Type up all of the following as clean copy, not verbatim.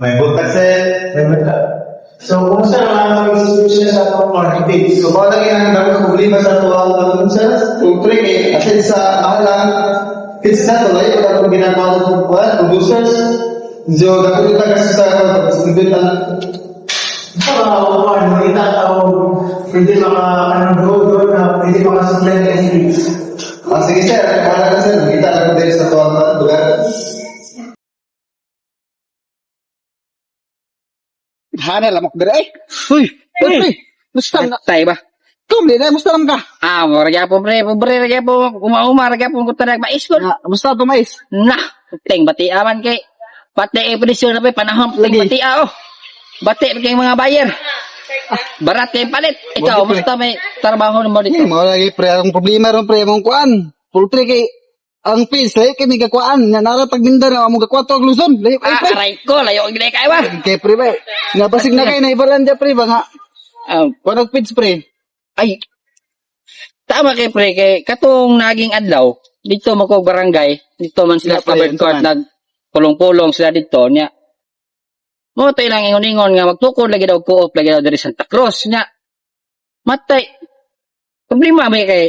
May buntag sir. May mata. So, kung saan ang mga institution sa itong marketing? So, kung lagi ang dapat problema sa tuwang ng sir, ultra kay asin sa mahalang kids na tuloy, wala kong ginagawa ng producers. So, dapat ito kasi sa distributan. Ito mga upuan, makita tao, pwede mga doon na pwede mga supply ng SPs. Sige sir, wala ka sir, kita lang din sa tuwang lugar. Hana lamok dire ay. Uy, pre. Musta na tay ba? Kumli na musta ka? Mo ragya po pre ragya po uma ragya po kuta nag maiskon. Musta to mais? Na, ting bati aman kay pati presyo na pa panahon ting bati oh. Bati kay mga buyer. Barat kay palit. Ikaw musta may trabaho mo dito? Mo lagi pre ang problema ron pre mong kuan. Poultry kay ang fees kay mi gakuan na naratag Mindanao amo gakuan to Luzon. Layo kay pre. Aray ko layo gid kay ba. Kay pre ba. Nga basig na kay na ibalan dia pre ba nga. Kuan feeds pre. Ay. Tama kay pre kay katong naging adlaw dito mo ko barangay dito man sila sa covered court nag pulong-pulong sila dito niya. Mo to ilang ingon-ingon nga magtukod lagi daw co-op lagi daw diri Santa Cruz nya. Matay. Problema may kay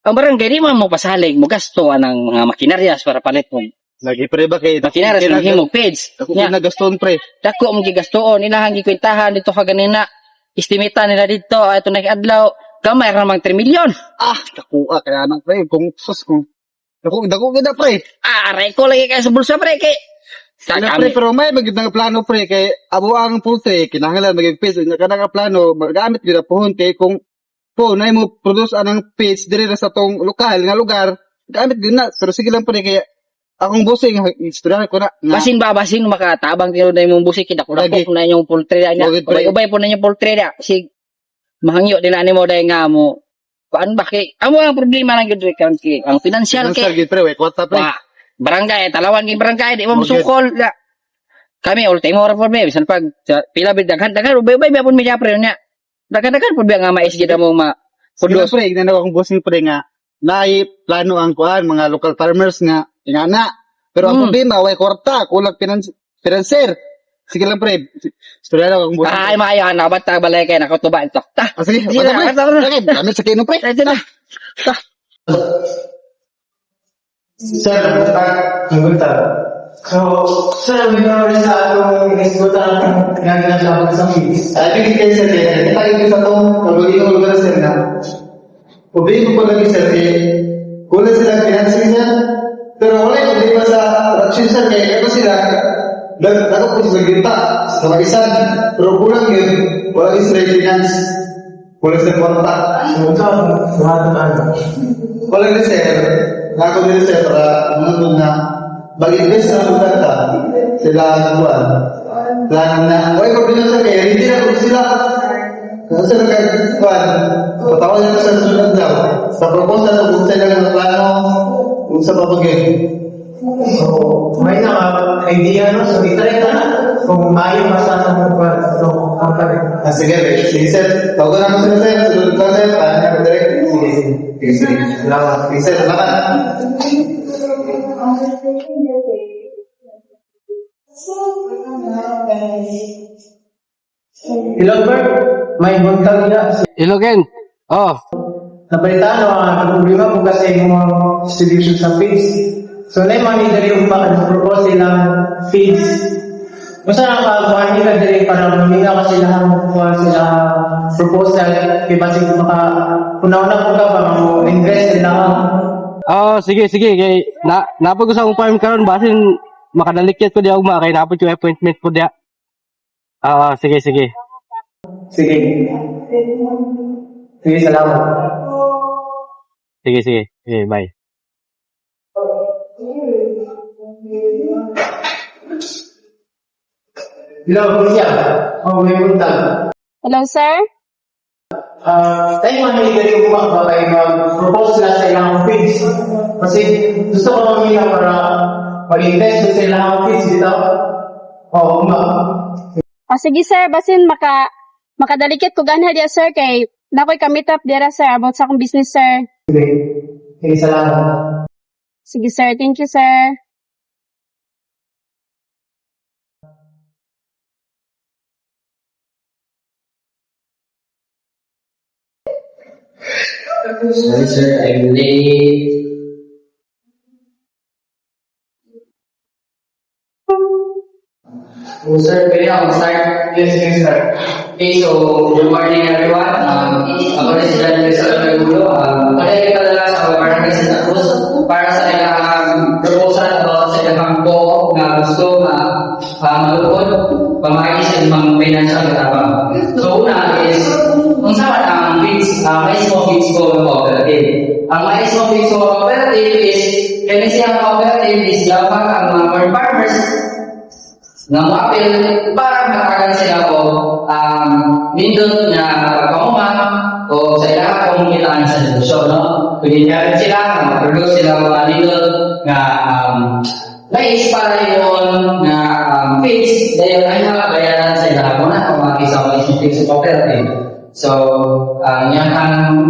ang barangay di man mo pasalig mo gasto anang mga makinaryas para palit mo. Lagi pre ba kay Makinaryas ng himog page. Ako na gaston pre. Dako mo gigastoon ilahang gikwentahan dito kaganina. Estimata nila dito ato na adlaw gamay ra mang 3 milyon. Kakuha kaya na pre kung sus kung dako gid pre. Aray ko lagi kay sa bulsa pre kay Ano pre pero may magid nga plano pre kay abo ang poultry kinahanglan magig feeds nga kada nga plano magamit gyud pohon kay kung po na mo produce anang feeds diri sa tong lokal nga lugar gamit gyud na pero sige lang pre kay akong bossing istorya ko na basin makatabang tiro na imong busik dako na inyong poultry niya. Ubay po na inyong poultry niya. Si mahangyo nila nimo dai nga mo. Kuan ba kay amo ang problema lang gyud kan kay ang financial kay pre we kwata pre. Barangay talawan kay barangay di mo musukol. Kami ultimo ra po bisan pag pila bid daghan ubay pun mi pre niya. Daghan pud nga mais gid mo ma Produce pre ginanaw akong bossing pre nga naay plano ang kuan mga local farmers nga ingana. Pero ang problema way kwarta kulang financer. Sige lang pre. Istorya lang akong bossing. Ay maayo na bata balay kay nakutuba ito. Sige, pre. Kami sa kino pre. Sir, ang gunta. So, sir, may naman sa atong isgutan nga ginagawa sa fees. Bigit kayo sir, kita kayo sa itong pag-uwi ng lugar sir na problema po lagi sir, kulang sila financing niya, pero wala yung problema sa production sir, kaya ito sila, dapat po sila ginta sa kapisan, pero kulang yun, wala yung sila finance, kulang sila kwarta. So, ito, lahat ng ano. Wala yung sir, nako nila sir, para naman na, mag-invest na lugar ka, sila kuwan. Plano na, okay, problema sir, kaya hindi na po sila. Kasi nagkakwan, patawag nila sa sunod daw. Sa proposal, kung sila ng plano, kung sa papagay. So, may mga idea, no? So, itry ka na. Kung mayo masasang no, company. Sige, sige sir. Tawagan ako sila sir, sunod ka sir, paano na direct? Sige. Salamat. Sige sir, salamat. Hello, Bert. May buntag niya. Ilogen. Oh. Nabalitaan no, ang problema po kasi yung mga distribution sa feeds. So, na yung mga yung propose silang feeds. Basta ang pagkuhan nila diri para huminga ka sila sila proposal kay basig maka una-una po ka ba mo invest sila. Sige. Kay napag sa akong farm karon basin makadalikit ko di ugma kay napag yung appointment ko dia. Sige. Sige, salamat. Sige, bye. Hello, Lucia. May buntag. Hello, sir? Tayo manili yung mga kay mag-propose sila sa ilang feeds. Kasi gusto ko mamila para mag-invest sa ilang feeds dito. Sige, sir. Basin makadalikit ko ganha dia, sir. Kay nakoy kamit up dira, sir. About sa akong business, sir. Sige, salamat. Sige, sir. Thank you, sir. Sorry sir, I'm late. So sir, pwede ako start? Yes, yes, sir. Okay, so good morning everyone. Ako rin si Daniel Salagulo. Pwede kadala sa Barangay Santa Cruz para sa ilang proposal about sa ilang po na gusto malukod, pamahagi sa mga financial katabang. So una is, kung saan ang feeds, mismo feeds ko ng cooperative. Ang mismo feeds ko ng cooperative is, kaya siyang cooperative is lamang ang mga farmers ng apel para matagal sila ko nindot na pagpamuma o sa ilang kong kitaan sa negosyo, no? Kung sila, mag-produce sila mga nindot na mais para yun na feeds dahil ay makabayaran sa ilang muna kung makisama isang feeds sa cooperative. So, ang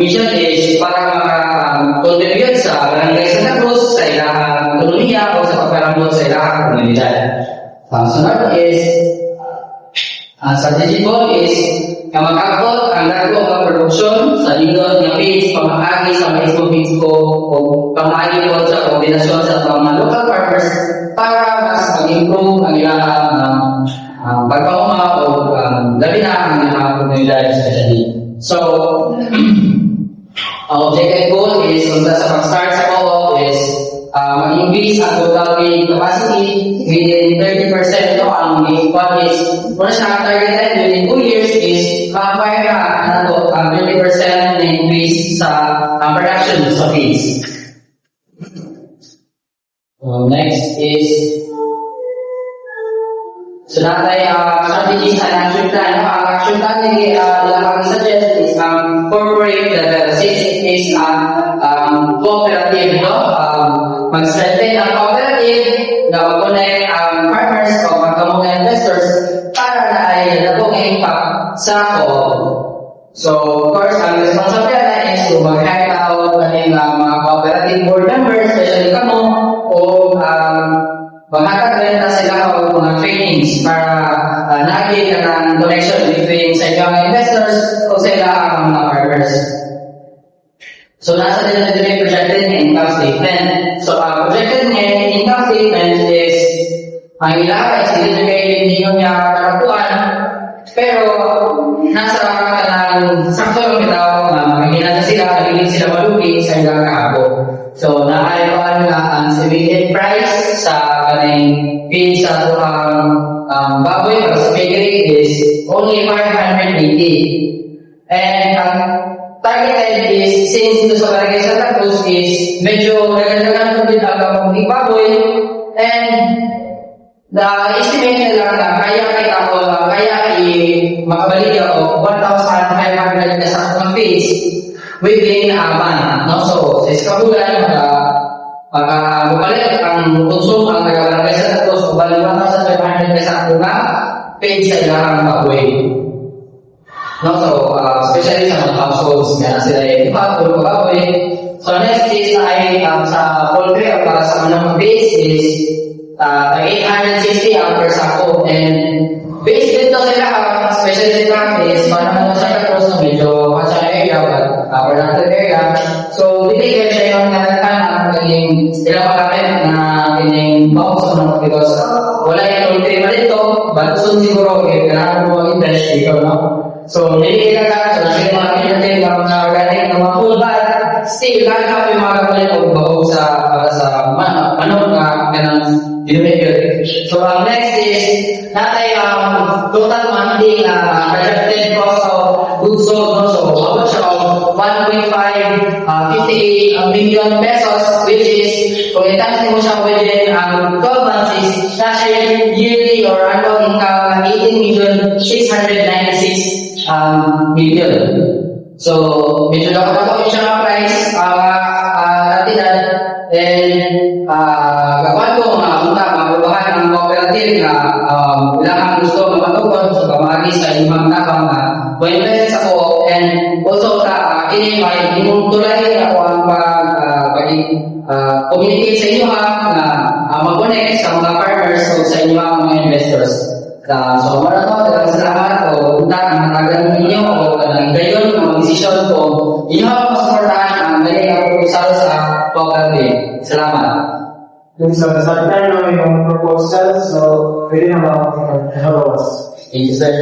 mission is para maka-contribute sa Barangay Santa Cruz, sa ilang ekonomiya o sa pagparambot sa ilang komunidad. Sunod is, strategic goal is makakot ang lago ng produksyon sa lingkod ng feeds, pamahagi sa mismo feeds ko o pamahagi ko sa kombinasyon sa mga local farmers para mas mag-improve ang ilang pagpamuma o labi na ang ilang komunidad especially. So, ang objective goal is, kung sa pag-start sa co-op is mag-increase ang total feeding capacity within 30%. No? Ang one is, kung siya targeted within 2 years is maka-acquire na ang 30% na increase sa production sa feeds. Next is, so natay strategies and action plan. No? Ang action plan ni ilang suggest is corporate level. Since it is cooperative, no? Mag-strengthen ang cooperative na mag-connect ang farmers o magkamong investors para na ay nagong impact sa co-op. So, of course, ang responsibility na is to mag-hire out mga cooperative board members, especially kamo, o maghatag rin na sila o mga trainings para naging ang connection between sa ilang investors o sa ilang mga farmers. So, nasa din yung projected income statement. So, projected income statement is ang ilakay, sinibigay hindi nyo niya karapuan, pero nasa kanang sakto lang itaw na hindi na sila, nagiging sila malugi sa ilang kahabo. So, naayawaan na ang estimated price sa kaning feed sa baboy para sa piggery is only 580. And ang targeted is, since ito sa Barangay Santa Cruz is medyo nagandang din ang baboy, and the estimate nila na kaya makabalik ako 1,500 na sa mga feeds within a month. No? So, sa iskabulan, makabalik ang konsumo ang Barangay Santa Cruz, bali 1,500 na sa mga feeds sa ilang baboy. No, so, especially sa mga households na sila yung pagod, baboy. So, next is ay sa poultry para sa mga base is 860 per sako. And based dito sila, especially sila is parang sa Cruz na medyo sa area, but productive area. So, dito kayo siya yung nananakan na ilang malapit na pining box because wala yung poultry pa dito, but soon siguro, kailangan mo invest dito, no? So, nililigan ka, so nasa mga pinatin ng mga organic ng mga full bag, still, lagi ka yung mga kapalit o bahog sa manok na ganang dinamit. So, ang next is, natay total monthly projected cost of goods sold, no? So, about siya of 1.58 million pesos, which is, kung itansin mo siya within 12 months is, nasa yearly or annual income na 18,696 million. So, medyo nakapagawa siya ng price, natidad, then, gawin ko mabubahan ng cooperative na ilang ang gusto mamatukod sa pamagi sa imang nakang na when best sa co-op, and also sa ini yung tulay ako ang communicate sa inyo na mag-connect sa mga partners o sa inyo mga investors. So, maraming salamat o punta ang natagal ninyo o gayon ang desisyon ko. Inyo ang masuportahan proposal sa Poggabi. Salamat. Dun sa nasabihan no, yung proposal, so pwede na makapagpapagawas. Thank you, sir.